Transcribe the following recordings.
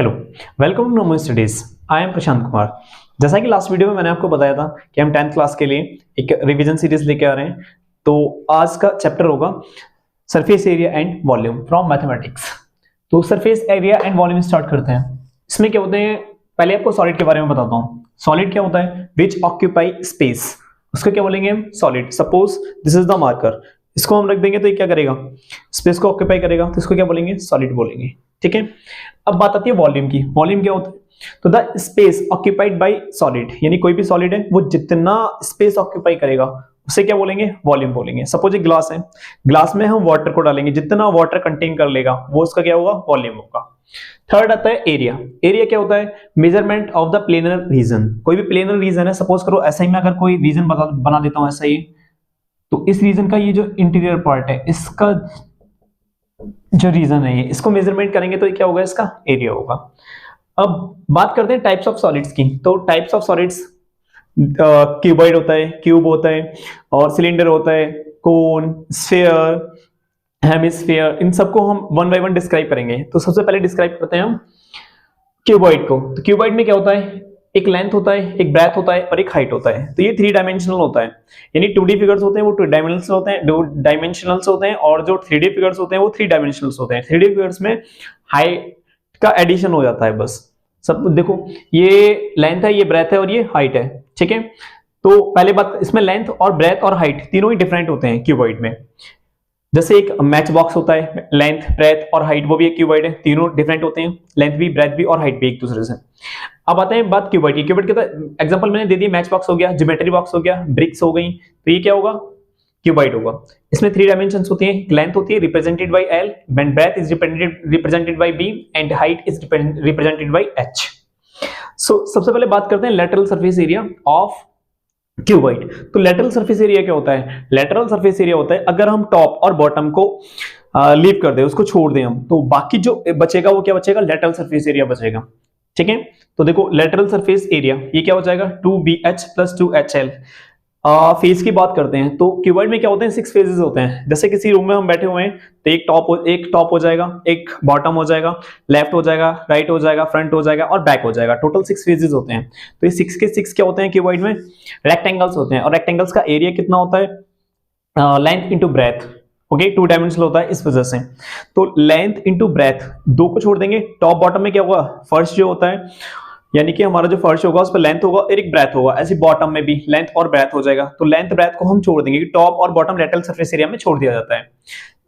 Hello, welcome to NaMo studies. I am Prashant Kumar. जैसा कि last video में मैंने आपको बताया था कि हम 10th क्लास के लिए एक रिवीजन सीरीज लेके आ रहे हैं। तो आज का चैप्टर होगा surface area and volume from mathematics. तो surface area and volume start करते हैं। इसमें क्या होते हैं, पहले आपको सॉलिड के बारे में बताता हूँ। सॉलिड क्या होता है? विच ऑक्यूपाई स्पेस। उसको क्या बोलेंगे हम? Solid. Suppose this is the marker, इसको हम रख देंगे तो ये क्या करेगा? स्पेस को ऑक्यूपाई करेगा, तो इसको क्या बोलेंगे? सॉलिड बोलेंगे। ठीक है। अब बात आती है वॉल्यूम की। वॉल्यूम क्या होता है? तो the space occupied by solid, यानी कोई भी सॉलिड है वो जितना स्पेस ऑक्यूपाई करेगा उसे क्या बोलेंगे? वॉल्यूम बोलेंगे। सपोज एक ग्लास है, ग्लास में हम वाटर को डालेंगे, जितना वाटर कंटेन कर लेगा वो उसका क्या होगा? वॉल्यूम होगा। थर्ड आता है एरिया। एरिया क्या होता है? Measurement of the planar region. कोई भी प्लेनर रीजन है, सपोज करो ऐसा ही मैं अगर कोई रीजन बना देता हूं ऐसा ही, तो इस रीजन का ये जो इंटीरियर पार्ट है, इसका जो रीजन है ये, इसको मेजरमेंट करेंगे तो ये क्या होगा? इसका एरिया होगा। अब बात करते हैं टाइप्स ऑफ सॉलिड्स की। तो टाइप्स ऑफ सॉलिड्स, क्यूबॉइड होता है, क्यूब होता है, और सिलेंडर होता है, कोन, स्फीयर, हेमिस्फीयर। इन सबको हम वन बाय वन डिस्क्राइब करेंगे। तो सबसे पहले डिस्क्राइब करते हैं हम क्यूबॉइड को। तो क्यूबॉइड में क्या होता है? एक लेंथ होता है, एक ब्रेथ होता है और एक हाइट होता है। तो ये 3 डायमेंशनल होता है, यानी 2D फिगर्स होते हैं वो 2 डायमेंशनल होते हैं, 2 डायमेंशनल्स होते हैं, और जो 3D फिगर्स होते हैं वो 3 डायमेंशनल्स होते हैं। 3D फिगर्स में हाइट का एडिशन हो जाता है बस। सब देखो, ये लेंथ है, ये ब्रेथ है और ये हाइट है। ठीक है। तो पहले बात, इसमें लेंथ और ब्रेथ और हाइट तीनों ही डिफरेंट होते हैं क्यूबॉइड में। जैसे एक मैच बॉक्स होता है, लेंथ, ब्रेथ और हाइट, वो भी एक क्यूबॉइड है। तीनों डिफरेंट होते हैं, लेंथ भी, ब्रेथ भी और हाइट भी एक दूसरे से। अब आते हैं बात क्यूबॉइड की। क्यूबॉइड के एग्जांपल मैंने दे दिया, मैच बॉक्स हो गया, ज्योमेट्री बॉक्स हो गया, ब्रिक्स हो गई, तो ये क्या होगा? क्यूबॉइड होगा। इसमें 3 डायमेंशंस होती हैं। लेंथ होती है represented by L, when breadth is represented by B and height is represented by H। So सबसे पहले बात करते हैं lateral surface area of cuboid. तो लेटरल सरफेस एरिया क्या होता है? लेटरल सरफेस एरिया होता है अगर हम टॉप और बॉटम को लीव कर दें, उसको छोड़ दें हम, तो बाकी जो बचेगा वो क्या बचेगा? लेटरल सरफेस एरिया बचेगा। ठीक है। तो देखो लेटरल सरफेस एरिया ये क्या हो जाएगा? 2BH + 2HL। फेज की बात करते हैं तो क्यूबॉइड में क्या होते हैं? 6 फेजेस होते हैं। जैसे किसी रूम में हम बैठे हुए हैं तो एक टॉप हो जाएगा, एक बॉटम हो जाएगा, लेफ्ट हो जाएगा, राइट हो जाएगा, फ्रंट हो जाएगा और बैक हो जाएगा। टोटल 6 फेजेस होते हैं। तो ये 6 के 6 क्या होते हैं क्यूबॉइड में? रेक्टेंगल्स होते हैं। और रेक्टेंगल्स का एरिया कितना होता है? Length into breadth. Okay, 2 dimensional होता है इस वजह से। तो लेंथ इंटू ब्रेथ, 2 को छोड़ देंगे। टॉप बॉटम में क्या होगा? फर्स्ट जो होता है, यानी कि हमारा जो फर्श होगा उस पर लेंथ होगा और एक ब्रेथ होगा। ऐसे बॉटम में भी लेंथ और ब्रेथ हो जाएगा। तो लेंथ ब्रेथ को हम छोड़ देंगे कि टॉप और बॉटम लेटरल सरफेस एरिया में छोड़ दिया जाता है।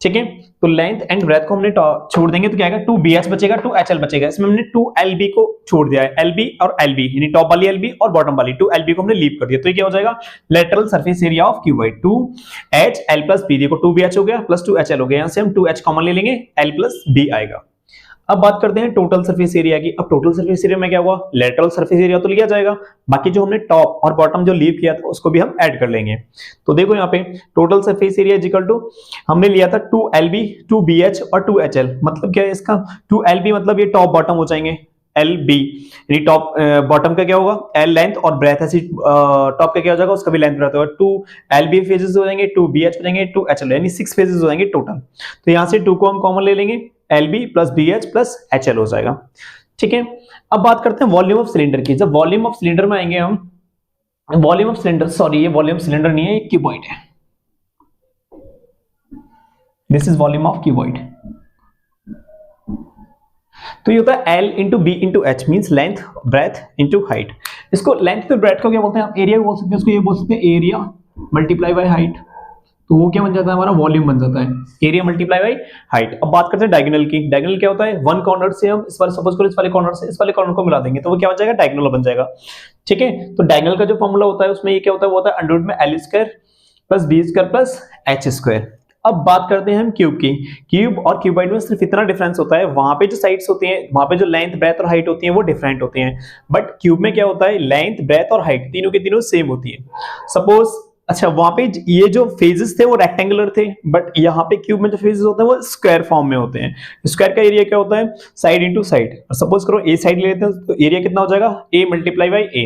ठीक है। तो लेंथ एंड ब्रेथ को हमने छोड़ देंगे तो क्या आएगा? 2BH बचेगा, 2HL बचेगा। इसमें हमने 2LB को छोड़ दिया है, LB और LB, यानी टॉप वाली LB और बॉटम वाली 2LB को हमने लीव कर दिया। तो ये क्या हो जाएगा? Lateral surface area of cuboid 2HL + B। देखो 2BH हो गया प्लस 2HL हो गया, यहां से हम 2H कॉमन ले लेंगे, L + B आएगा। अब बात करते हैं टोटल सरफेस एरिया की। अब टोटल सरफेस एरिया में क्या हुआ? लेटरल सरफेस एरिया तो लिया जाएगा, बाकी जो हमने टॉप और बॉटम जो लीव किया था उसको भी हम ऐड कर लेंगे। तो देखो यहाँ पे total surface area is equal to, हमने लिया था 2LB, 2BH और 2HL। मतलब क्या है इसका? 2LB मतलब ये टॉप बॉटम हो जाएंगे, LB यानी टॉप बॉटम का क्या होगा? L लेंथ और ब्रेथ। ऐसी टॉप का क्या हो जाएगा? उसका भी लेंथ ब्रेथ होगा। 2LB फेजेस हो जाएंगे, 2BH हो जाएंगे, 2HL, यानी 6 फेजेस हो जाएंगे टोटल। तो यहाँ से 2 को हम कॉमन ले लेंगे, LB + BH + HL हो जाएगा। ठीक है। अब बात करते हैं वॉल्यूम ऑफ सिलेंडर की। जब वॉल्यूम ऑफ सिलेंडर में आएंगे हम, वॉल्यूम ऑफ सिलेंडर, सॉरी ये वॉल्यूम सिलेंडर नहीं है, ये क्यूबॉइड है। This is volume of cuboid. तो ये होता है L × B × H, means length, breath into height. इसको लेंथ तो ब्रेथ को क्या बोलते हैं? आप एरिया बोल सकते हैं, उसको ये बोल सकते हैं एरिया मल्टीप्लाई बाय हाइट। तो वो क्या बन जाता है? हमारा वॉल्यूम बन जाता है, एरिया मल्टीप्लाई बाय हाइट। अब बात करते हैं डायगोनल की। डायगोनल क्या होता है? वन कॉर्नर से हम इस वाले, सपोज करो इस वाले कॉर्नर से इस वाले कॉर्नर को मिला देंगे तो वो क्या हो जाएगा? डायगोनल बन जाएगा। ठीक है। तो डायगोनल का जो फॉर्मूला होता है उसमें ये क्या होता है? वो होता है √ में L² + B² + H²। अब बात करते हैं हम क्यूब की। क्यूब और क्यूबॉइड में सिर्फ इतना डिफरेंस होता है, वहां पे जो साइड्स होती हैं, वहां पे जो लेंथ, ब्रेथ और हाइट होती है वो डिफरेंट होती हैं। बट क्यूब में क्या होता है? लेंथ, ब्रेथ और हाइट तीनों के तीनों सेम होती है। सपोज, अच्छा वहां पे ये जो फेजेस थे वो रेक्टेंगुलर थे, बट यहाँ पे क्यूब में जो फेजेस होते हैं वो स्क्वायर फॉर्म में होते हैं। स्क्वायर का एरिया क्या होता है? Side into side. सपोज करो ए साइड ले लेते हैं तो एरिया कितना हो जाएगा? A × A,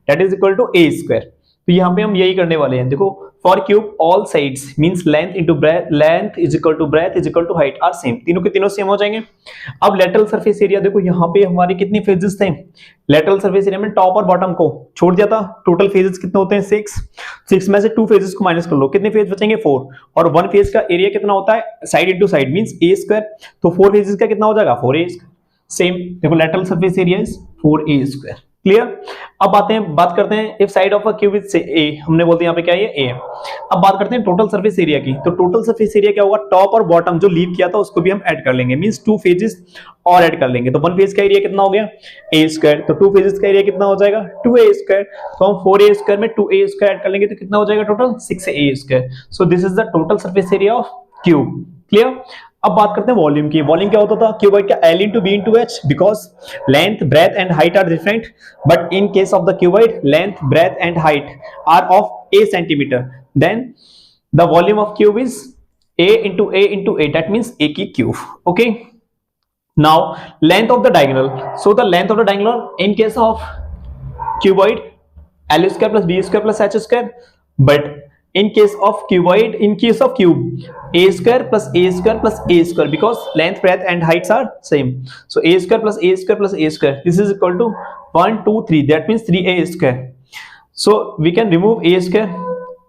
that is equal to A²। तो यहाँ पे हम यही करने वाले हैं। देखो for cube all sides means length into breadth, length is equal to breadth is equal to height are same, तीनों के तीनों सेम हो जाएंगे। अब लेटरल सरफेस एरिया देखो, यहाँ पे हमारे कितने फेजेस थे, लेटरल सरफेस एरिया में टॉप और बॉटम को छोड़ दिया था, टोटल फेजेस कितने होते हैं 6 में से 2 फेजेस को माइनस कर लो, कितने फेज बचेंगे 4, और 1 फेज का एरिया कितना होता है side into side means a square, तो 4 फेजेस का कितना हो जाएगा 4a स्क्वायर। सेम देखो lateral surface area is 4a square, clear. अब बात करते हैं if side of a cube is a, हमने बोलते हैं यहाँ पे क्या है a है। अब बात करते हैं टोटल सरफेस एरिया की, तो टोटल सरफेस एरिया क्या होगा, टॉप और बॉटम जो लीव किया था उसको भी हम ऐड कर लेंगे मींस 2 फेजेस और ऐड कर लेंगे, तो 1 फेज का एरिया कितना हो गया a स्क्वायर, तो 2 फेजेस का एरिया कितना हो जाएगा 2a स्क्वायर, तो हम 4a स्क्वायर में 2a स्क्वायर ऐड कर लेंगे तो कितना हो जाएगा total 6a square. So this is the total surface area of cube, clear. अब बात करते हैं वॉल्यूम की, वॉल्यूम क्या होता था क्यूबॉइड का L into B into H, because length breadth and height are different, but in case of the cuboid length breadth and height are of a centimetre, then the volume of cube is a into a, that means a की cube, okay। now length of the diagonal, so the length of the diagonal in case of cuboid L square plus B square plus H square, but in case of cuboid, in case of cube a square plus a square plus a square, because length breadth and heights are same, so a square plus a square plus a square, this is equal to 1 2 3, that means 3a square, so we can remove a square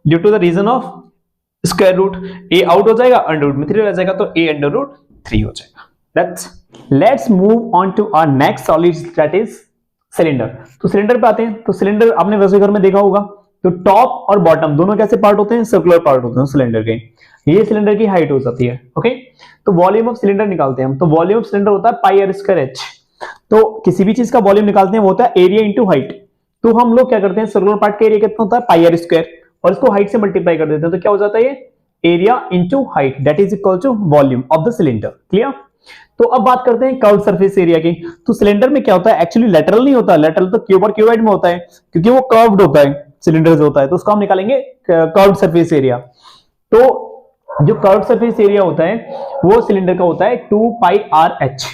due to the reason of square root, a out हो जाएगा under root में 3 रह जाएगा, तो a under root 3 हो जाएगा। let's move on to our next solid, that is cylinder. तो cylinder पे आते हैं, तो सिलेंडर आपने वैसे घर में देखा होगा, तो टॉप और बॉटम दोनों कैसे पार्ट होते हैं, सर्कुलर पार्ट होते हैं सिलेंडर के, ये सिलेंडर की हाइट हो जाती है, ओके। तो वॉल्यूम ऑफ सिलेंडर निकालते हैं हम, तो वॉल्यूम ऑफ सिलेंडर होता है पाई आर स्क्वायर एच, तो किसी भी चीज का वॉल्यूम निकालते हैं वो होता है एरिया इंटू हाइट, तो हम लोग क्या करते हैं सर्कुलर पार्ट का एरिया कितना होता है पाई आर स्क्वायर, और इसको हाइट से मल्टीप्लाई कर देते हैं, तो क्या हो जाता है ये area into height, that is equal to volume of the cylinder, clear. तो अब बात करते हैं कर्व्ड सरफेस एरिया की, तो सिलेंडर में क्या होता है एक्चुअली लेटरल नहीं होता, लेटरल तो क्यूब और क्यूबॉइड में होता है, क्योंकि वो कर्व्ड होता है सिलेंडर जो होता है, तो उसको हम निकालेंगे कर्व्ड सरफेस एरिया। तो जो कर्व्ड सरफेस एरिया होता है वो सिलेंडर का होता है 2 पाई आर एच।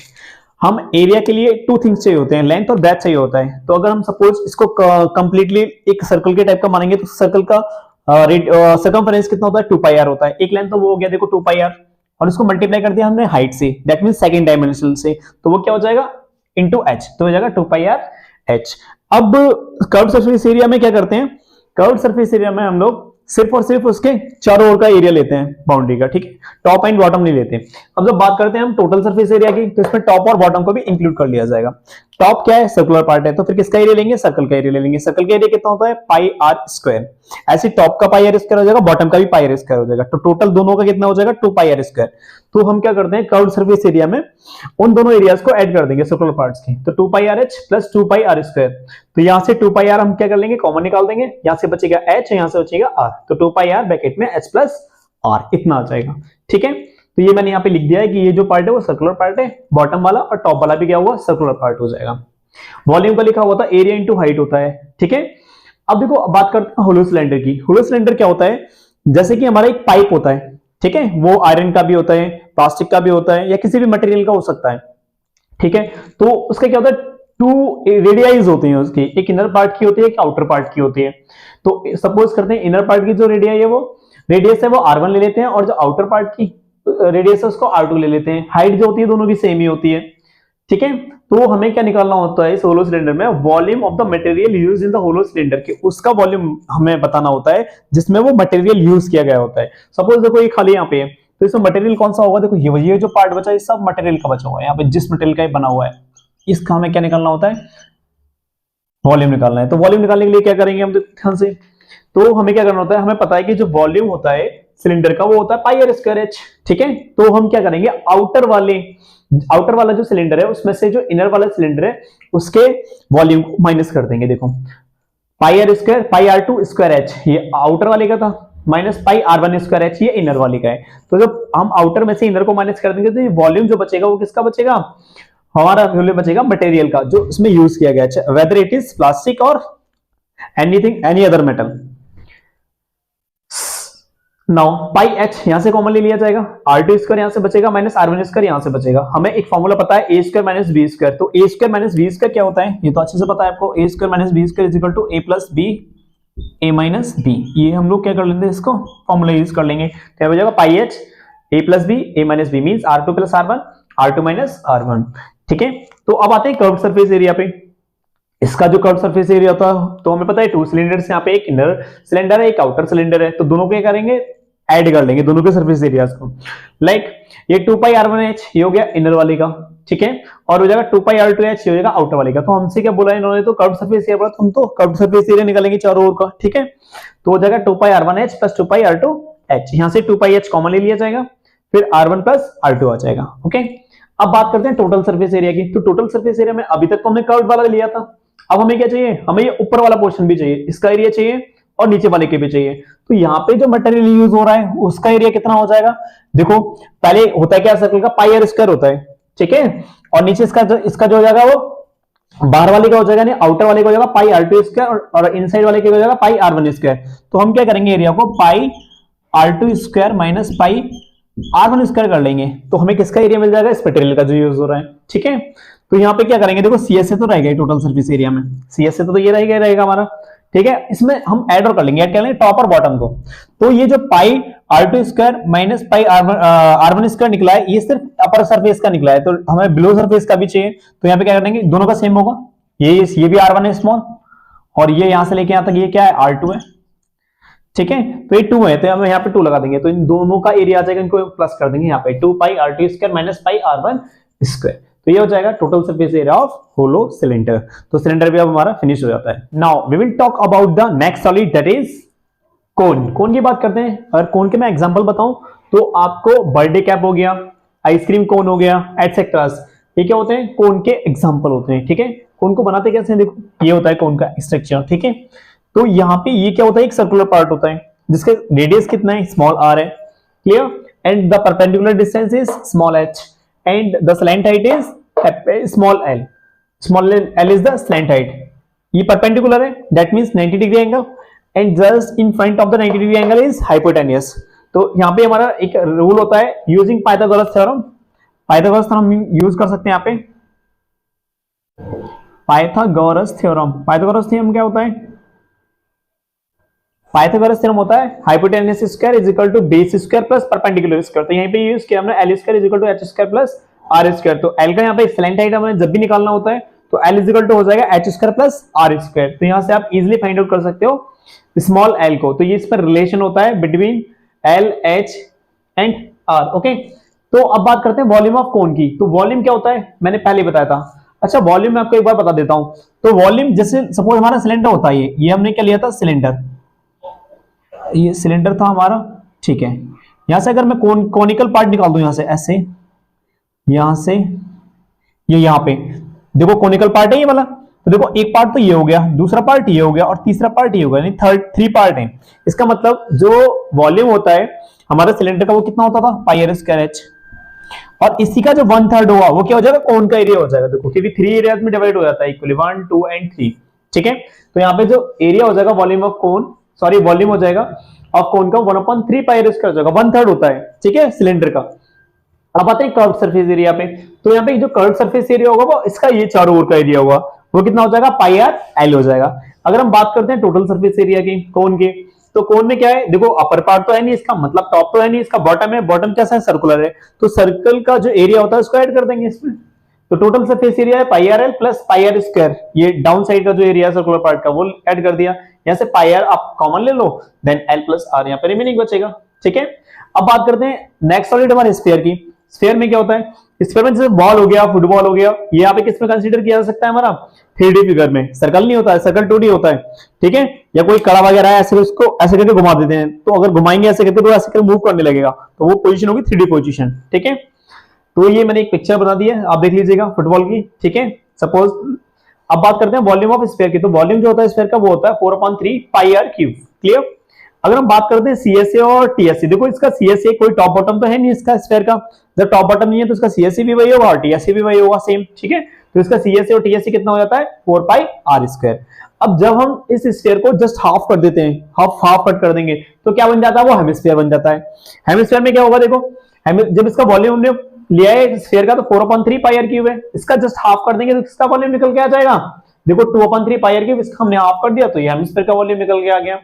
हम एरिया के लिए 2 थिंग्स चाहिए होते हैं, लेंथ और ब्रेथ चाहिए होता है, तो अगर हम सपोज इसको कंप्लीटली एक सर्कल के टाइप का मानेंगे तो सर्कल का सर्कमफरेंस कितना होता है 2 पाई आर होता है, एक लेंथ तो वो हो गया देखो 2 पाई आर, और इसको मल्टीप्लाई कर दिया हमने हाइट से, दैट मींस सेकंड डायमेंशन से, तो वो क्या हो जाएगा इनटू एच, तो हो जाएगा 2 पाई आर एच। अब कर्व्ड सरफेस एरिया में क्या करते हैं, कर्व्ड सरफेस एरिया में हम लोग सिर्फ और सिर्फ उसके चारों ओर का एरिया लेते हैं बाउंड्री का, ठीक है, टॉप एंड बॉटम नहीं लेते। अब जब बात करते हैं हम टोटल सरफेस एरिया की, तो इसमें टॉप और बॉटम को भी इंक्लूड कर लिया जाएगा। टॉप क्या है सर्कुलर पार्ट है, तो फिर किसका एरिया लेंगे सर्कल का एरिया ले लेंगे, सर्कल का एरिया कितना होता है पाई आर स्क्वायर, ऐसे टॉप का पाई आर स्क्वायर हो जाएगा, बॉटम का भी पाई आर स्क्वायर हो जाएगा, तो टोटल दोनों का कितना हो जाएगा 2 पाई आर स्क्वायर। तो हम क्या करते हैं कर्व्ड सरफेस एरिया में उन दोनों एरियाज को ऐड कर देंगे सर्कुलर पार्ट्स की, तो 2 pi R H plus 2 pi R square, तो यहां से 2 पाई आर हम क्या कर लेंगे कॉमन निकाल देंगे, यहां से बचेगा एच, यहां से बचेगा आर, तो 2 पाई आर ब्रैकेट में एच प्लस आर इतना आ जाएगा, ठीक है। तो ये मैंने यहाँ पे लिख दिया है कि ये जो पार्ट है वो सर्कुलर पार्ट है, बॉटम वाला और टॉप वाला भी क्या हुआ सर्कुलर पार्ट हो जाएगा। वॉल्यूम का लिखा हुआ था एरिया इंटू हाइट होता है, ठीक है। अब देखो बात करते हैं होलो सिलेंडर की। होलो सिलेंडर क्या होता है, जैसे कि हमारा एक पाइप होता है, ठीक है, वो आयरन का भी होता है, प्लास्टिक का भी होता है, या किसी भी मटेरियल का हो सकता है, ठीक है। तो उसका क्या होता है 2 रेडियाइज होती हैं उसकी, एक इनर पार्ट की होती है एक आउटर पार्ट की होती है। तो सपोज करते हैं इनर पार्ट की जो रेडियाई है वो रेडियस है वो r1 ले लेते हैं, और जो आउटर पार्ट की रेडियस है उसको r2 ले लेते हैं। हाइट जो होती है दोनों की सेम ही होती है, ठीक है। तो हमें क्या निकालना होता है इस होलो सिलेंडर में, volume of the material used in the hollow cylinder के, उसका वॉल्यूम हमें बताना होता है जिसमें वो मटेरियल यूज किया गया होता है। सपोज देखो ये खाली यहाँ पे है, तो इसमें मटेरियल कौन सा होगा, देखो ये जो पार्ट बचा है सब मटेरियल का बचा हुआ है, यहाँ पे जिस मटेरियल का बना हुआ है इसका हमें क्या निकालना होता है वॉल्यूम निकालना है। तो वॉल्यूम निकालने के लिए क्या करेंगे हम ध्यान से, तो हमें क्या करना होता है, हमें पता है कि जो वॉल्यूम होता है सिलेंडर का वो होता है पाई आर स्क्वायर एच, ठीक है। तो हम क्या करेंगे आउटर वाला जो सिलेंडर है उसमें से जो इनर वाला सिलेंडर है उसके वॉल्यूम को माइनस कर देंगे। देखो pi R square pi R two square H ये आउटर वाले का था, minus pi R one square H ये इनर वाले का है। तो जब हम आउटर में से इनर को माइनस कर देंगे तो ये वॉल्यूम जो बचेगा वो किसका बचेगा, हमारा वॉल्यूम बचेगा मटेरियल का जो इसमें यूज किया गया, वेदर इट इज प्लास्टिक और anything any other metal. Now pi H यहां से कॉमन ले लिया जाएगा, आर टू स्क्वायर यहां से बचेगा माइनस आर वन स्क्वायर यहां से बचेगा। हमें एक फॉर्मूला पता है ए स्क्वायर माइनस बी स्क्वायर, तो ए स्क्वायर माइनस बी स्क्वायर क्या होता है ये तो अच्छे से पता है आपको, A square minus B square is equal to A plus B A minus B, ये हम लोग क्या कर लेंगे, इसको फॉर्मूला यूज कर लेंगे। क्या हो जाएगा, pi H A plus B, A minus B means R two plus R one, R two minus R one. ठीक है, तो अब आते हैं कर्व सरफेस एरिया पे। इसका जो कर्व सरफेस एरिया होता है, तो हमें पता है टू सिलेंडर्स, यहाँ पे एक इनर सिलेंडर है, एक आउटर सिलेंडर है, तो दोनों को क्या करेंगे, ऐड कर लेंगे दोनों के सरफेस एरियाज को। लाइक ये 2 पाई r1h ये हो गया इनर वाले का, ठीक है, और हो जाएगा 2 पाई r2h ये हो जाएगा आउटर वाले का। तो हमसे क्या बोला इन्होंने, तो कर्व सरफेस एरिया बोला, तो हम तो कर्व सरफेस एरिया निकालेंगे चारों ओर का। ठीक है, तो हो जाएगा 2 पाई r1h प्लस 2 पाई r2h, यहां से 2 पाई h कॉमन ले लिया जाएगा, फिर r1 प्लस r2 आ जाएगा। ओके, अब बात करते हैं टोटल सरफेस एरिया की। तो टोटल सरफेस एरिया में अभी तक तो हमने कर्व वाला लिया था, अब हमें क्या चाहिए, हमें ये ऊपर वाला पोर्शन भी चाहिए, इसका एरिया चाहिए और नीचे वाले के भी चाहिए। तो यहाँ पे जो मटेरियल यूज हो रहा है उसका एरिया कितना हो जाएगा, देखो पहले होता है क्या, सर्कल का पाई आर स्क्वायर होता है, ठीक है, और नीचे इसका जो हो जाएगा वो बाहर वाले का हो जाएगा, नहीं आउटर वाले का हो जाएगा पाई आर टू स्क्वायर, और इनसाइड वाले का हो जाएगा पाई आर वन स्क्वायर। तो हम क्या करेंगे, एरिया को pi R two square minus pi R one square कर लेंगे, तो हमें किसका एरिया मिल जाएगा, इस मटेरियल का जो यूज हो रहा है। ठीक है, तो यहाँ पे क्या करेंगे, देखो सीएस से तो रहेगा टोटल सर्फेस एरिया में, सीएस से तो ये रहेगा हमारा। ठीक है, इसमें हम ऐड और कर लेंगे, ऐड कर लेंगे टॉप और बॉटम को। तो ये जो pi R two square minus pi R one square निकला है, ये सिर्फ अपर सरफेस का निकला है, तो हमें बिलो सरफेस का भी चाहिए। तो यहाँ पे क्या करेंगे, दोनों का सेम होगा, ये भी आर वन है स्मॉल, और ये यहां से लेके यहां तक ये क्या है, आर टू है। ठीक है, तो ये 2 है, तो हम यहाँ पे 2 लगा देंगे, तो इन दोनों का एरिया आ जाएगा, इनको प्लस कर देंगे यहाँ पे 2 pi R two square minus pi R one square. तो ये हो जाएगा total surface area of hollow cylinder. तो सिलेंडर भी अब हमारा फिनिश हो जाता है। Now we will talk about the next solid, that is cone. Cone की बात करते हैं। अगर कोन के मैं एग्जांपल बताऊं तो आपको बर्थडे कैप हो गया, आइसक्रीम कोन हो गया, एटसेट्रा, ये क्या होते हैं, कोन के एग्जांपल होते हैं। ठीक है, कोन को बनाते कैसे हैं, देखो ये होता है कोन का स्ट्रक्चर। ठीक है, तो यहाँ पे ये क्या होता है, एक सर्कुलर पार्ट होता है जिसका रेडियस कितना है, स्मॉल r है, clear, and the perpendicular distance is small h, and the slant height is small l is the slant height. ये परपेंडिकुलर है, that means 90 degree angle, and just in front of the 90 degree angle is hypotenuse. तो यहाँ पे हमारा एक rule होता है using Pythagoras theorem. Pythagoras theorem use कर सकते हैं यहाँ पे, पाइथागोरस थ्योरम। पाइथागोरस थ्योरम क्या होता है, पाइथागोरस थ्योरम होता है hypotenuse square is equal to base square plus perpendicular square. तो यहीं पे यूज किया हमने L square is equal to H square plus R square. तो एल का यहाँ पे स्लैंट हाइट हमें जब भी निकालना होता है तो एल इज इक्वल टू हो जाएगा H square plus R square. तो यहाँ से आप इजिली फाइंड आउट कर सकते हो स्मॉल एल को। तो ये इस पर रिलेशन होता है between L H and R. Okay, तो अब बात करते हैं वॉल्यूम ऑफ कोन की। तो वॉल्यूम क्या होता है, मैंने पहले बताया था। अच्छा, वॉल्यूम मैं आपको एक बार बता देता हूं। तो वॉल्यूम जैसे सपोज हमारा सिलेंडर होता है, ये हमने क्या लिया था, सिलेंडर, ये सिलेंडर था हमारा। ठीक है, यहां से अगर मैं कॉनिकल पार्ट निकाल दूं, यहां से ऐसे, यहां से ये यहां पे देखो कॉनिकल पार्ट है ये वाला। तो देखो एक पार्ट तो ये हो गया, दूसरा पार्ट ये हो गया, और तीसरा पार्ट ये हो गया, यानी थ्री पार्ट है। इसका मतलब जो वॉल्यूम होता है हमारा सिलेंडर का वो कितना होता था, पाई आर स्क्वायर एच, और इसी का जो 1/3 होगा वो क्या हो जाएगा, कोन का एरिया हो जाएगा। देखो क्योंकि 3 एरियाज में डिवाइड हो जाता है इक्वली, 1 2 एंड 3। ठीक है, तो यहाँ पे जो एरिया हो जाएगा volume of cone, sorry volume हो जाएगा ऑफ कोन का 1/3 पाई आर स्क्वायर हो जाएगा, 1/3 होता है। ठीक है, सिलेंडर का। अब आते हैं कर्व सरफेस एरिया पे। तो यहाँ पे जो कर्व सरफेस एरिया होगा वो इसका ये चारों ओर का एरिया होगा, वो कितना हो जाएगा, पाई आर एल हो जाएगा। अगर हम बात करते हैं टोटल सरफेस एरिया की कोन के, तो कोन में क्या है, देखो अपर पार्ट तो है नहीं इसका, मतलब टॉप तो है नहीं इसका, बॉटम है। बॉटम कैसा है, सर्कुलर है, तो सर्कल का जो एरिया होता है उसको ऐड कर देंगे इसमें। तो टोटल सरफेस एरिया है pi R L plus pi R square, ये डाउन साइड का जो एरिया है सर्कुलर पार्ट का वो ऐड कर दिया। यहाँ से पाई आर आप कॉमन ले लो, देन एल प्लस आर यहाँ पे रिमेनिंग बचेगा। ठीक है, अब बात करते हैं नेक्स्ट सॉलिड हमारे स्फीयर की। स्फीयर में क्या होता है, स्फीयर में जैसे बॉल हो गया, फुटबॉल हो गया, ये यहाँ पे किसमें कंसीडर किया जा सकता है, हमारा 3D फिगर में। सर्कल नहीं होता है, सर्कल 2D होता है। ठीक है, या कोई कड़ा वगैरह है, ऐसे उसको ऐसे करके घुमा देते हैं, तो अगर घुमाएंगे ऐसे करके तो ऐसे करके मूव करने लगेगा, तो वो पोजीशन होगी 3D पोजीशन। ठीक है, तो ये मैंने एक पिक्चर बना दी है, आप देख लीजिएगा फुटबॉल की। ठीक है, सपोज अब बात करते हैं वॉल्यूम ऑफ स्फीयर की। तो वॉल्यूम जो होता है स्फीयर का वो होता है 4/3 पाई आर क्यूब। क्लियर। अगर हम बात करते हैं सीएसए और टीएसए, देखो इसका सीएसए कोई टॉप बॉटम तो है नहीं इसका स्फीयर का, जब टॉप बॉटम नहीं है तो इसका सीएसए भी वही होगा और टीएसए भी वही होगा सेम। ठीक है, तो इसका सीएसए और टीएसए कितना हो जाता है, 4 पाई आर स्क्वायर। अब जब हम इस स्फीयर को जस्ट हाफ कर देते हैं, हाफ कट कर देंगे, तो क्या बन जाता है, वो हेमिस्फीयर बन जाता है। हेमिस्फीयर में क्या होगा, देखो जब इसका वॉल्यूम हमने लिया है स्फीयर का तो 4/3 पाई आर क्यूब है, इसका जस्ट हाफ कर देंगे तो इसका वॉल्यूम निकल के आ जाएगा देखो 2/3 पाई आर क्यूब, इसका हमने हाफ कर दिया तो ये हेमिस्फीयर का वॉल्यूम निकल के आ गया।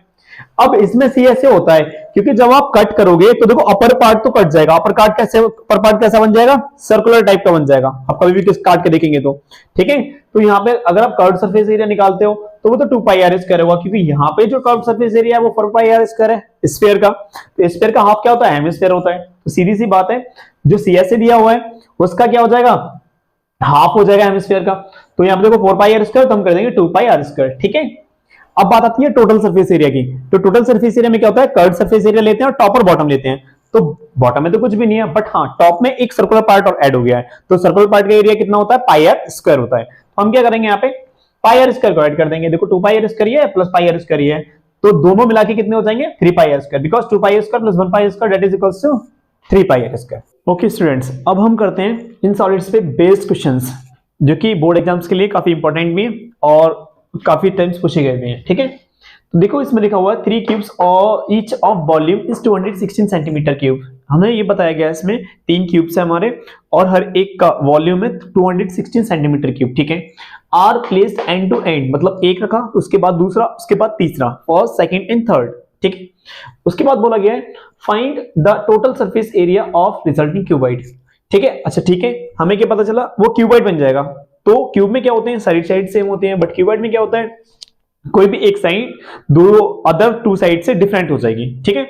अब इसमें सी ऐसे होता है क्योंकि जब आप कट करोगे तो देखो अपर पार्ट तो कट जाएगा, अपर पार्ट कैसा बन जाएगा, सर्कुलर टाइप का बन जाएगा, आप कभी भी किस काट के देखेंगे तो, ठीक है। तो यहाँ पे अगर आप कर्व सरफेस एरिया निकालते हो तो वो तो 2 पाई आर स्क्वायर होगा, क्योंकि यहाँ पे जो कर्व सरफेस एरिया है वो 4 पाई आर स्क्वायर है स्फीयर का, तो स्फीयर का हाफ क्या होता है, हेमिस्फीयर होता है। तो सीधी सी बात है, जो सी एस दिया हुआ है उसका क्या हो जाएगा, हाफ हो जाएगा हेमिस्फीयर का। तो यहाँ पे देखो 4 पाई आर स्क्वायर, तो हम कर देंगे 2 पाई आर स्क्वायर, ठीक है। अब बात आती है टोटल सरफेस एरिया की। तो टोटल सरफेस एरिया में क्या होता है, कर्व सरफेस एरिया लेते हैं और टॉप और बॉटम लेते हैं। तो बॉटम में तो कुछ भी नहीं है, बट हाँ टॉप में एक सर्कुलर पार्ट और ऐड हो गया है, तो सर्कुलर पार्ट का एरिया कितना होता है, पाई आर स्क्वायर होता है। तो हम क्या करेंगे, यहाँ पे पाई आर स्क्वायर को ऐड कर देंगे। देखो 2 पाई आर स्क्वायर है प्लस पाई आर स्क्वायर है, तो दोनों मिला के कितने हो जाएंगे, 3 pi R square, because 2 pi R square plus 1 pi R square that is equals to 3 pi R square. Okay students, अब हम करते हैं इन सॉलिड्स पे बेस्ड क्वेश्चंस, जो कि बोर्ड एग्जाम्स के लिए काफी इंपॉर्टेंट भी है और काफी टाइम्स पूछे गए भी हैं, ठीक है। तो देखो इसमें लिखा हुआ है 3 क्यूब्स और each of volume is 216 centimetre cube. हमें ये बताया गया है इसमें 3 क्यूब्स है हमारे और हर एक का वॉल्यूम है 216 सेंटीमीटर क्यूब, ठीक है। Are placed end to end, मतलब एक रखा उसके बाद दूसरा उसके बाद तीसरा, फर्स्ट सेकंड एंड थर्ड, ठीक है। उसके बाद बोला गया है find the total surface area of resulting cuboid, ठीक है। अच्छा ठीक है, हमें क्या पता चला, वो क्यूबॉइड बन जाएगा। तो क्यूब में क्या होते हैं, साइड सेम होते हैं, बट क्यूबॉइड में क्या होता है, कोई भी एक साइड दो अदर 2 साइड से डिफरेंट हो जाएगी, ठीक है।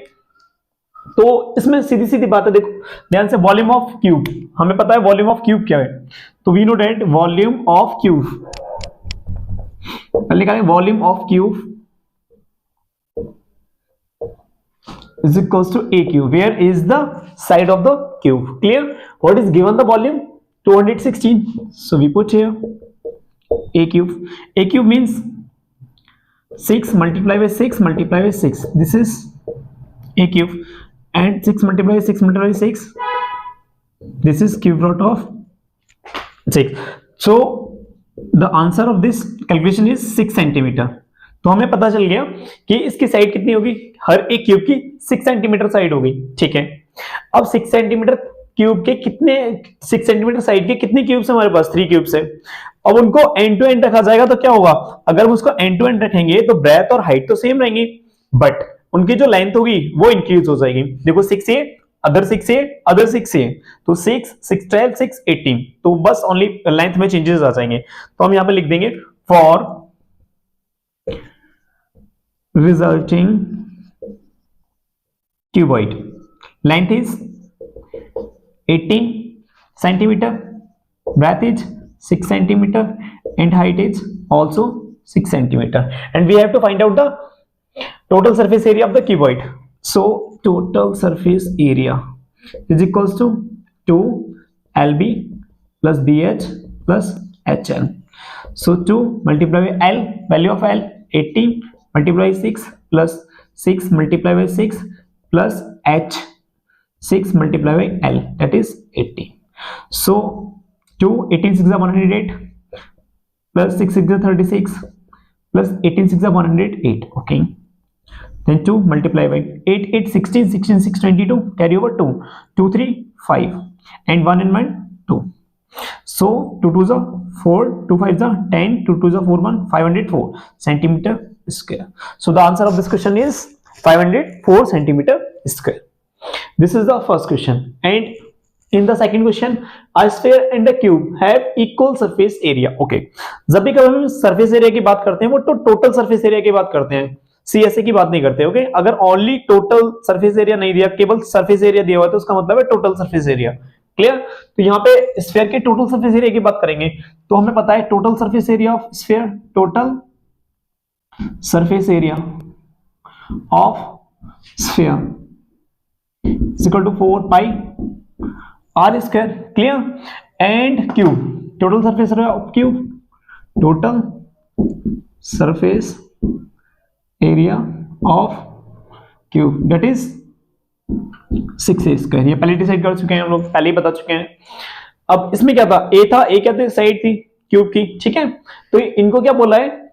तो इसमें सीधी सीधी बात है, देखो ध्यान से, वॉल्यूम ऑफ क्यूब, हमें पता है वॉल्यूम ऑफ क्यूब क्या है, तो we know that volume of cube, पहले निकालेंगे volume of cube is equals to a cube, where is the side of the cube, clear? What is given the volume, 216, so we put here a cube. A cube means 6 multiplied by 6 multiplied by 6, this is a cube, and 6 multiplied by 6 multiplied by 6, this is cube root of 6. So the answer of this calculation is 6 centimeter. तो हमें पता चल गया कि इसकी side कितनी होगी, हर एक क्यूब की 6 सेंटीमीटर साइड होगी, ठीक है। अब 6 सेंटीमीटर क्यूब के कितने, 6 सेंटीमीटर साइड के कितने क्यूब्स हमारे पास, 3 क्यूब्स है। अब उनको एंड टू एंड रखा जाएगा तो क्या होगा, अगर हम उसको एंड टू एंड रखेंगे तो ब्रेथ और हाइट तो सेम रहेंगी, बट उनकी जो लेंथ होगी वो इंक्रीज हो जाएगी। देखो 6 ये अदर 6 ये अदर 6 ये, तो 6 6 12 6 18, तो बस ओनली लेंथ में चेंजेस आ जाएंगे। तो हम यहाँ पे लिख देंगे for resulting cuboid length is 18 centimeter, breadth is 6 centimeter, and height is also 6 centimeter, and we have to find out the total surface area of the cuboid. So total surface area is equals to 2 LB plus BH plus HL. So 2 multiplied by L, value of L 18 multiply 6 plus 6 multiply by 6 plus H 6 multiply by L, that is 80. So 2 18 6 are 108 plus 6 6 are 36 plus 18 6 are 108, okay. Then 2 multiply by 8 8 16 16 6 22, carry over 2 2 3 5 and 1 and 1 2. So 2 2s are 4, 2 5s are 10, 2 2s are 4 1, 504 centimeter square. So the answer of this question is 504 centimeter square. This is the first question, and in the second question, a sphere and a cube have equal surface area. Okay, जब भी कभी हम surface area की बात करते हैं वो तो total surface area की बात करते हैं, CSA की बात नहीं करते, ओके। अगर ओनली टोटल सरफेस एरिया नहीं दिया, केवल सरफेस एरिया दिया हुआ है, तो उसका मतलब है टोटल सरफेस एरिया, क्लियर। तो यहाँ पे स्फीयर के टोटल सरफेस एरिया की बात करेंगे, तो हमें पता है total surface area of sphere, total surface area of sphere is equal to 4 pi R square, clear. And cube, total surface area of cube, total surface area of cube that is 6a square. ये पहले decide कर चुके हैं हम लोग, पहले ही बता चुके हैं। अब इसमें क्या था, ए था, ए क्या थी, साइड थी क्यूब की, ठीक है। तो इनको क्या बोला है,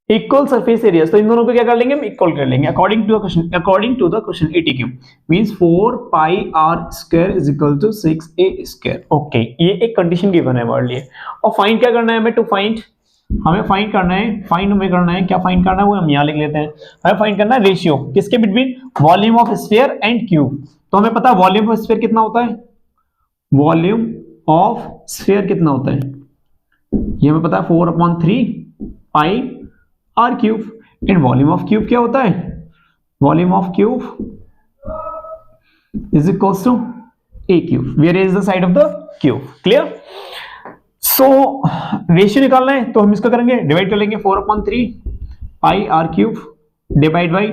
इक्वल सरफेस एरिया, तो इन दोनों को क्या कर लेंगे, हम इक्वल कर लेंगे according to the question 80 cube means 4 pi R square is equal to 6a square, okay. ये एक कंडीशन गिवन है हमारे लिए। और फाइंड क्या करना है हमें, टू फाइंड हमें फाइंड करना है, क्या फाइंड करना है वो हम यहाँ लिख लेते हैं। हमें फाइंड करना है रेशियो किसके between, volume of sphere and cube. तो हमें पता है वॉल्यूम ऑफ स्फीयर कितना होता है, वॉल्यूम ऑफ स्फीयर कितना होता है, ये हमें पता है 4/3 pi R cube. And volume of cube क्या होता है, volume of cube is equals to a cube, where is the side of the cube. Clear. So ratio निकालना है तो हम इसका करेंगे डिवाइड कर लेंगे 4/3 pi R cube divide by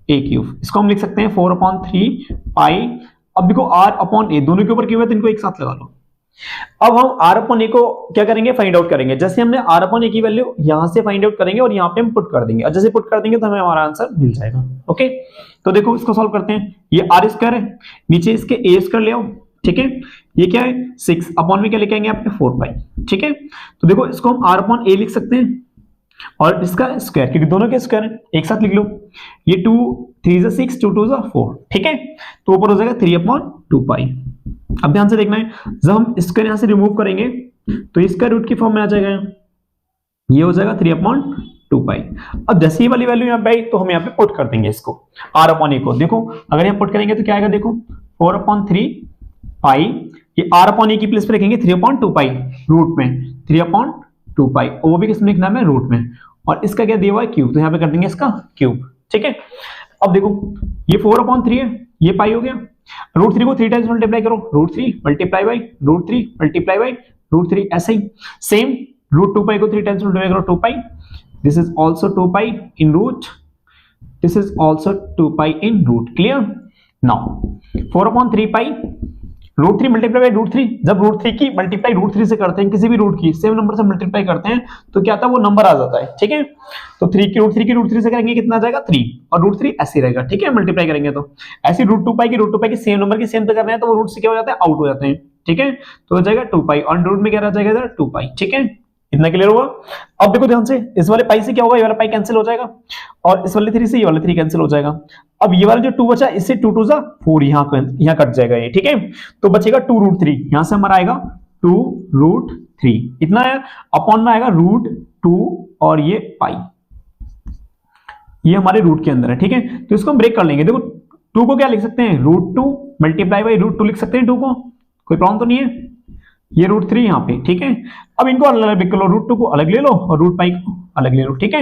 a cube. इसको हम लिख सकते हैं 4/3 पाई, अब देखो r अपॉन a दोनों के ऊपर क्यूब है तो इनको एक साथ लगा लो। अब हम r/a को क्या करेंगे, फाइंड आउट करेंगे। जैसे हमने r/a की वैल्यू यहां से फाइंड आउट करेंगे और यहां पे हम पुट कर देंगे, और जैसे पुट कर देंगे तो हमें हमारा आंसर मिल जाएगा। ओके, तो देखो इसको सॉल्व करते हैं। ये r² है, नीचे इसके a² ले आओ, ठीक है। ये क्या है 6 अपॉन में क्या लेके आएंगे आपके 4 पाई, ठीक है। तो देखो इसको हम r/a लिख सकते हैं और इसका स्क्वायर, क्योंकि दोनों के स्क्वायर है, एक साथ लिख लो। ये 2 3 6 2 2 4, ठीक है। तो ऊपर हो जाएगा 3/2 पाई। अब ध्यान से देखना है, जब हम स्क्वायर यहां से रिमूव करेंगे तो इसका रूट की फॉर्म में आ जाएगा, ये हो जाएगा 3/2 पाई। अब जैसे ही वाली वैल्यू यहाँ पे आई तो हम यहाँ पे पुट कर देंगे इसको r/a को। देखो अगर यहाँ पुट करेंगे तो क्या आएगा, देखो 4/3 पाई, ये r/a की प्लेस पे रखेंगे 3/2 पाई रूट में, 3/2 पाई, और वो भी किसमें लिखना है, रूट में। और इसका क्या दिया हुआ है, क्यूब, तो यहाँ पे कर देंगे इसका क्यूब, ठीक है। अब देखो ये 4/3 है, ये पाई हो गया। √3 को 3 टाइम्स मल्टीप्लाई करो, √3 मल्टीप्लाई बाई √3 मल्टीप्लाई बाई √3, ऐसे ही सेम √2 पाई को 3 टाइम्स मल्टीप्लाई करो 2 pi, this is also 2 pi in root, this is also 2 pi in root. Clear. Now 4/3 pi √3 multiply by √3, जब √3 की मल्टीप्लाई √3 से करते हैं, किसी भी रूट की सेम नंबर से मल्टीप्लाई करते हैं तो क्या आता है, वो नंबर आ जाता है, ठीक है। तो 3 की √3 से करेंगे कितना आ जाएगा 3, और √3 ऐसे रहेगा, ठीक है। मल्टीप्लाई करेंगे तो ऐसे √2 पाई की सेम नंबर की सेम पे कर रहे हैं तो वो रूट से क्या हो जाता है, आउट हो जाते हैं, ठीक है। तो हो जाएगा 2 पाई और रूट में क्या रह जाएगा इधर 2 पाई, ठीक है। इतना क्लियर हुआ। अब देखो ध्यान से, इस वाले पाई से क्या होगा, ये वाला पाई कैंसिल हो जाएगा, और इस वाले 3 से ये वाला 3 कैंसिल हो जाएगा। अब ये वाला जो 2 बचा, इससे 2 2 4 यहाँ कट जाएगा ये, ठीक है। तो बचेगा 2√3, यहां से हमारा आएगा 2√3, इतना है। अपॉन में आएगा √2 और ये पाई, ये हमारे रूट के अंदर है, ठीक है। तो इसको हम ब्रेक कर लेंगे। देखो 2 को क्या लिख सकते हैं, √2 मल्टीप्लाई बाई √2 लिख सकते हैं 2 को, कोई प्रॉब्लम तो नहीं है। ये √3 यहाँ पे, ठीक है। अब इनको अलग अलग लो, √2 को अलग ले लो और √π को अलग ले लो, ठीक है।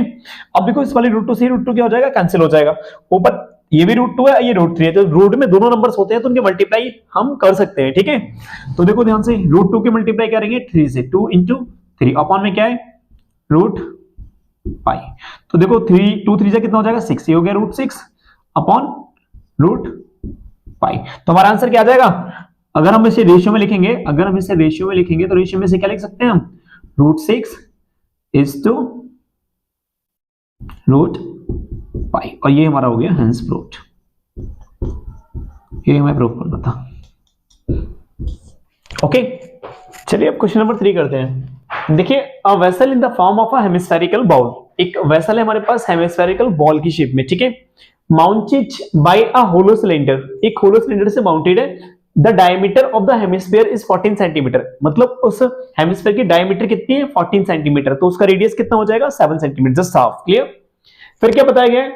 अब देखो इस वाले √2 से √2 क्या हो जाएगा, कैंसिल हो जाएगा। ऊपर ये भी √2 है, ये √3 है, तो रूट में दोनों नंबर्स होते हैं तो उनके मल्टीप्लाई हम कर सकते हैं, ठीक है। तो देखो ध्यान से, √2 के मल्टीप्लाई करेंगे 3 से, 2 × 3 अपॉन में क्या है √π। तो देखो 2 3 से कितना हो जाएगा 6, ये हो गया √6 अपॉन √π। तो हमारा आंसर क्या आ जाएगा, अगर हम इसे रेशियो में लिखेंगे, तो रेशियो में से क्या लिख सकते हैं हम, √6 इज टू √π, और ये हमारा हो गया हेंस प्रूव्ड। ये हमें प्रूव करना था। ओके, चलिए अब क्वेश्चन नंबर 3 करते हैं। देखिए, a vessel in the form of a hemispherical bowl, एक वेसल है हमारे पास हेमिस्फेरिकल बॉल की शेप में, ठीक है। Mounted by a hollow cylinder, एक होलो सिलेंडर से माउंटेड है। The diameter of the hemisphere is 14 centimetre, मतलब उस हेमिस्फीयर की डायमीटर कितनी है 14 सेंटीमीटर, तो उसका रेडियस कितना हो जाएगा 7 सेंटीमीटर, जस्ट हाफ। क्लियर। फिर क्या बताया गया है,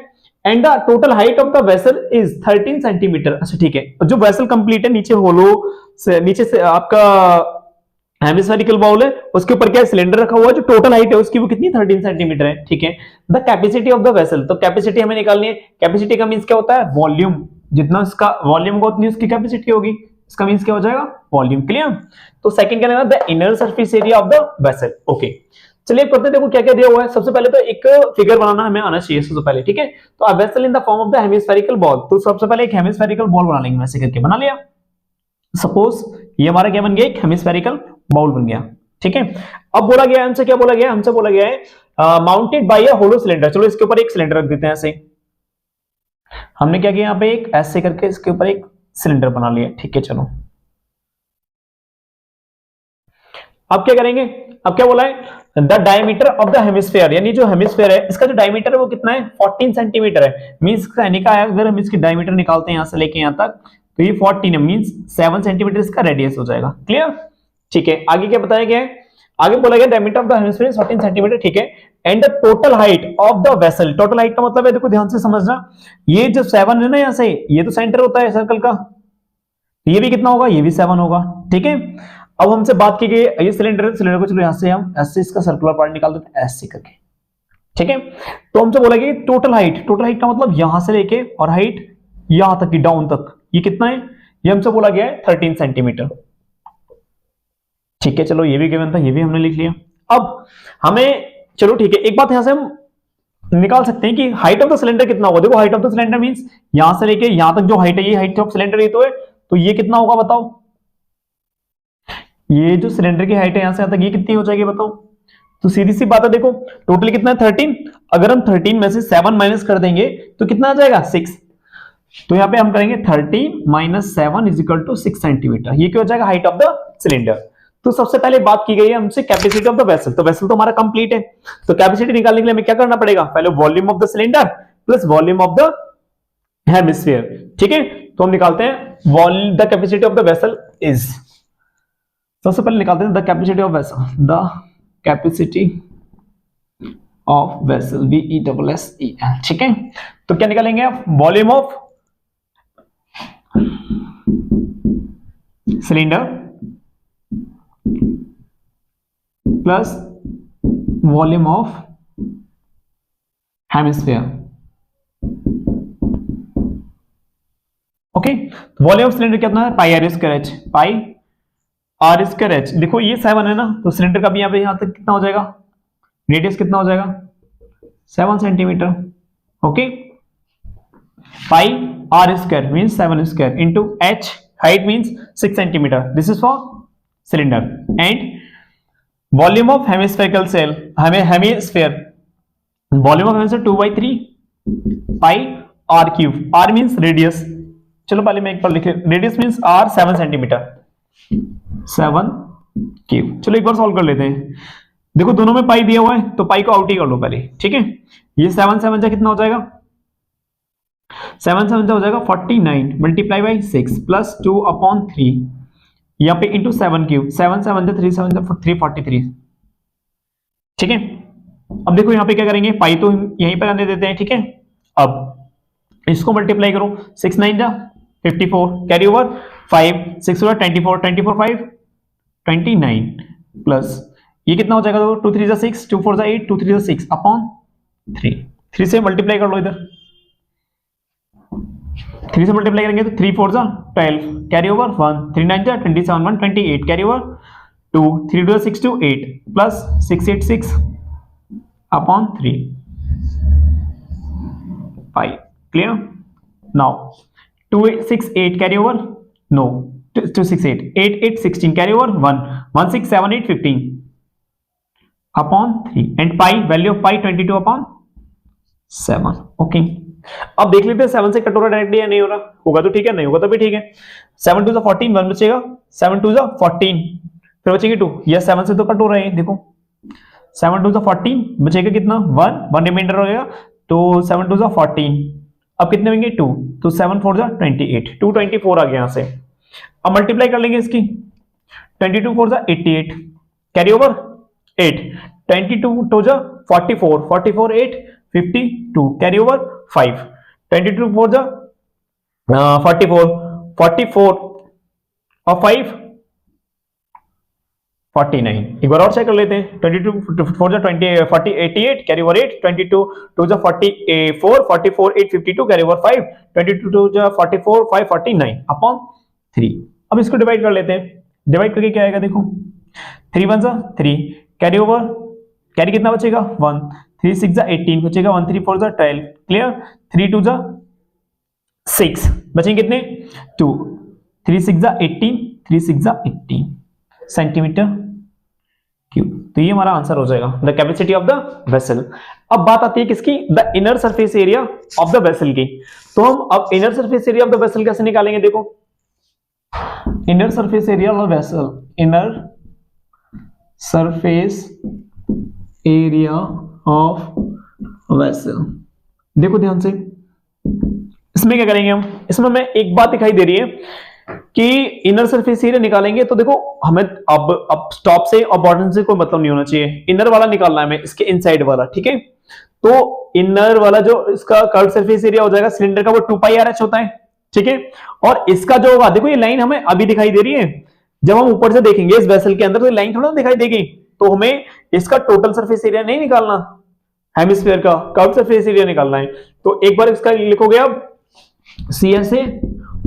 and the total height of the vessel is 13 centimetre. अच्छा ठीक है, जो वेसल कंप्लीट है, नीचे होलो से, नीचे से आपका हेमिस्फेरिकल बाउल है, उसके ऊपर क्या सिलेंडर रखा हुआ है, जो टोटल हाइट है उसकी वो कितनी 13 सेंटीमीटर है, ठीक है। The capacity of the vessel, तो कैपेसिटी हमें निकालनी है। कैपेसिटी का मींस क्या होता है, वॉल्यूम, जितना उसका वॉल्यूम होगा उतनी उसकी कैपेसिटी होगी, इसका मींस क्या हो जाएगा, वॉल्यूम। क्लियर। तो सेकंड क्या लेना, the inner surface area of the vessel. Okay, चलिए करते हैं। देखो क्या क्या दिया हुआ है। सबसे पहले तो एक फिगर बनाना हमें आना चाहिए सबसे पहले, ठीक है। तो अ vessel in the form of the hemispherical ball, तो सबसे पहले एक हेमिस्फेरिकल बॉल बना लेंगे, वैसे करके बना लिया। सपोज ये हमारा क्या बन गया, एक हेमिस्फेरिकल बाउल बन गया, ठीक है। अब बोला गया हमसे, क्या बोला गया, हमसे बोला गया है mounted by a hollow cylinder. चलो इसके ऊपर एक सिलेंडर रख देते हैं ऐसे। हमने क्या किया, यहाँ पे एक ऐसे करके इसके ऊपर एक सिलेंडर बना लिया, ठीक है। चलो अब क्या करेंगे, अब क्या बोला है, the diameter of the hemisphere, यानी जो हेमिस्फीयर है इसका जो डायमीटर है वो कितना है 14 सेंटीमीटर है। मींस का अगर हम इसकी डायमीटर निकालते हैं यहां से लेके यहां तक, तो ये 14 है, मींस 7 सेंटीमीटर इसका रेडियस हो जाएगा। क्लियर, ठीक है। आगे क्या बताया गया है, आगे बोला गया diameter of the hemisphere is 14 centimetre, ठीक है। And the total height of the vessel, total height का मतलब है, देखो ध्यान से समझना, ये जो 7 है ना यहां से, ये तो सेंटर होता है सर्कल का, ये भी कितना होगा, ये भी 7 होगा, ठीक है। अब हमसे बात की गई ये सिलेंडर है, सिलेंडर को चलो यहां से हम ऐसे इसका सर्कुलर पार्ट निकाल देते हैं ऐसे करके, ठीक है। तो हमसे बोला गया टोटल हाइट, टोटल हाइट का मतलब यहां से लेके और हाइट यहां तक की डाउन तक, ये कितना है, ये हमसे बोला गया है 13 सेंटीमीटर, ठीक है। चलो ये भी गिवन था, ये भी हमने लिख लिया। अब हमें चलो ठीक है, एक बात यहां से हम निकाल सकते हैं कि हाइट ऑफ द सिलेंडर कितना होगा। देखो height of the cylinder means यहां से लेके यहां तक जो हाइट है, ये हाइट ऑफ सिलेंडर ये तो है, तो ये कितना होगा बताओ, ये जो सिलेंडर की हाइट है यहां से यहां तक, ये कितनी हो जाएगी बताओ। तो सीधी सी बात है, देखो टोटल कितना है 13, अगर हम 13 में से 7 माइनस कर देंगे तो कितना आ जाएगा 6, तो यहां पे हम करेंगे 13 minus 7 is equal to 6 centimetre, ये क्या हो जाएगा हाइट ऑफ द सिलेंडर। तो सबसे पहले बात की गई है हमसे कैपेसिटी ऑफ द वेसल, तो वेसल तो हमारा कंप्लीट है, तो कैपेसिटी निकालने के लिए हमें क्या करना पड़ेगा, पहले volume of the cylinder plus volume of the hemisphere, ठीक है। तो हम निकालते हैं the capacity of the vessel is, सबसे पहले निकालते हैं the capacity of vessel, the capacity of vessel VESSEL, ठीक है। तो क्या निकालेंगे आप, volume of cylinder plus volume of hemisphere, okay. Volume of cylinder कितना है, pi R square H, pi R square H. देखो ये 7 है ना, तो सिलेंडर का भी यहां पे यहां तक कितना हो जाएगा, रेडियस कितना हो जाएगा 7 centimetre, okay. Pi R square means 7 square into H, height means 6 centimetre, this is for cylinder. And volume of hemispherical shell, hemisphere, volume of hemisphere 2/3 pi R cube, R means radius, चलो पहले मैं एक बार लिख लेता, radius means R 7 centimetre, 7 cube. चलो एक बार solve कर लेते हैं, देखो दोनों में पाई दिया हुआ है तो पाई को आउट ही कर लो पहले, ठीक है। ये 7 7 जा कितना हो जाएगा, 7 7 जा हो जाएगा 49 मल्टीप्लाई बाई 6 प्लस 2/3, यहाँ पे इंटू 7 क्यूब, 7 7 जा 3 7 जा 343, ठीक है। अब देखो यहाँ पे क्या करेंगे, पाई तो यहीं पर आने देते हैं, ठीक है। अब इसको मल्टीप्लाई करो, 6 9 जा 54, कैरी ओवर 5 6 24 24 5 29 प्लस ये कितना हो जाएगा, 2 3 जा 6 2 4 जा 8 2 3 जा 6 अपॉन 3, 3 से मल्टीप्लाई कर लो, इधर 3 से मल्टीप्लाई करेंगे तो 3 4 जा 12, कैरी ओवर 1 3 9 जा 27 1 28, carry over 2 3 2 6 2 8 plus 6 8 6 upon 3 5, clear. Now 2 6 8 carry over, no 2 6 8 8 8 16 carry over 1 1 6 7 8 15 upon 3 and pi, value of pi 22 upon 7, okay. अब देख लेते हैं 7 से कट हो रहा डायरेक्टली या नहीं हो रहा, होगा तो ठीक है, नहीं होगा तो भी ठीक है। 7 2 जा 14, 1 बचेगा, 7 2 जा 14 फिर बचेंगे 2, ये 7 से तो कट हो रहे हैं, देखो 7 2 जा 14 बचेगा कितना 1 रिमाइंडर हो गया, तो 7 2 जा 14, अब कितने होंगे 2, तो 7 4 जा 28, 224 आ गया यहां से। अब मल्टीप्लाई कर लेंगे इसकी, 22 4 जा 88, कैरी ओवर 8 22 2 जा 44 44 8 52, कैरी ओवर 5 22 4 जा 44 44 और 5 49, एक बार और चेक कर लेते हैं, 22 4 जा 20 40 88 कैरी ओवर 8 22 2 जा 44 44 8 52 कैरी ओवर 5 22 2 जा 44 5 49 अपॉन 3। अब इसको डिवाइड कर लेते हैं, डिवाइड करके क्या आएगा, देखो 3 1 जा 3 कैरी ओवर, कैरी कितना बचेगा 1 3 6 जा 18 बचेगा 1 3 4 जा 12, क्लियर। 3 2 जा 6 बचेंगे कितने 2, 3 6 जा 18 3 6 जा 18 सेंटीमीटर क्यूब, तो ये हमारा आंसर हो जाएगा the capacity of the vessel. अब बात आती है किसकी, the inner surface area of the vessel की। तो हम अब inner surface area of the vessel कैसे निकालेंगे, देखो inner surface area of the vessel, inner surface area of vessel, देखो ध्यान से इसमें क्या करेंगे हम, इसमें हमें एक बात दिखाई दे रही है कि इनर सरफेस एरिया निकालेंगे तो देखो हमें अब टॉप से और बॉटम से कोई मतलब नहीं होना चाहिए, इनर वाला निकालना है हमें, इसके इनसाइड वाला, ठीक है। तो इनर वाला जो इसका कर्व सरफेस एरिया हो जाएगा सिलेंडर का वो 2 पाई RH होता है, ठीक है। और इसका जो होगा, देखो ये लाइन हमें अभी दिखाई दे रही है, जब हम ऊपर से देखेंगे इस वेसल के अंदर तो ये लाइन थोड़ा दिखाई देगी, तो हमें इसका टोटल सरफेस एरिया नहीं निकालना, हेमिस्फीयर का कर्व सरफेस एरिया निकालना है। तो एक बार इसका लिखोगे अब CSA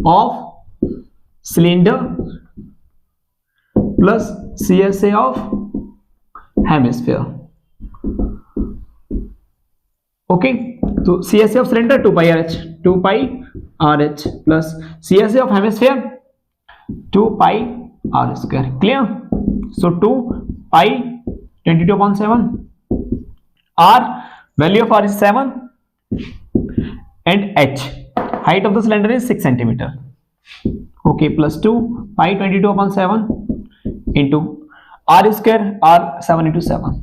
of cylinder plus CSA of hemisphere, okay. तो CSA of cylinder 2 pi RH plus CSA of hemisphere 2 pi R square, clear. So 2 pi 22/7, R value of R is 7 and H height of the cylinder is 6 centimeter, okay, plus 2 pi 22/7 into R square, R 7 into 7,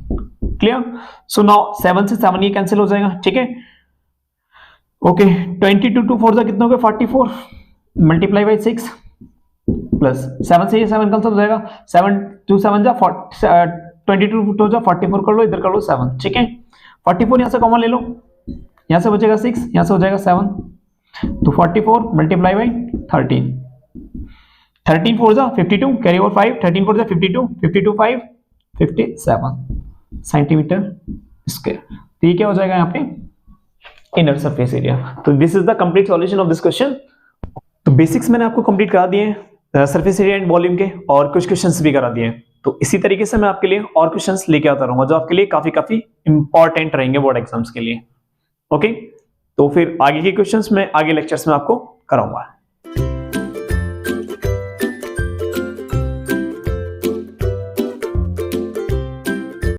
clear। so now 7 से 7 ये cancel हो जाएगा, ठीक है, okay. 22 2 4 कितना हो गया 44 multiply by 6 plus 7 से ये 7 कैंसिल हो जाएगा, 7 2 7 जा 22 2 जा 44 कर लो, इधर कर लो 7, ठीक है। 44 यहां से कॉमन ले लो, यहां से बचेगा 6, यहां से हो जाएगा 7, तो 44 मल्टीप्लाई बाई 13, 13 4 जा 52 कैरी ओवर 5, 13 4 जा 52, 52 5 57 सेंटीमीटर स्क्वायर। तो ये क्या हो जाएगा यहाँ पे इनर सरफेस एरिया। तो this is the complete solution of this question. तो बेसिक्स मैंने आपको कंप्लीट करा दिए सरफेस एरिया एंड वॉल्यूम के, और कुछ क्वेश्चंस भी करा दिए। तो इसी तरीके से मैं आपके लिए और क्वेश्चंस लेके आता रहूंगा जो आपके लिए काफी इंपॉर्टेंट रहेंगे बोर्ड एग्जाम्स के लिए, ओके। तो फिर आगे के क्वेश्चंस मैं आगे लेक्चर्स में आपको कराऊंगा।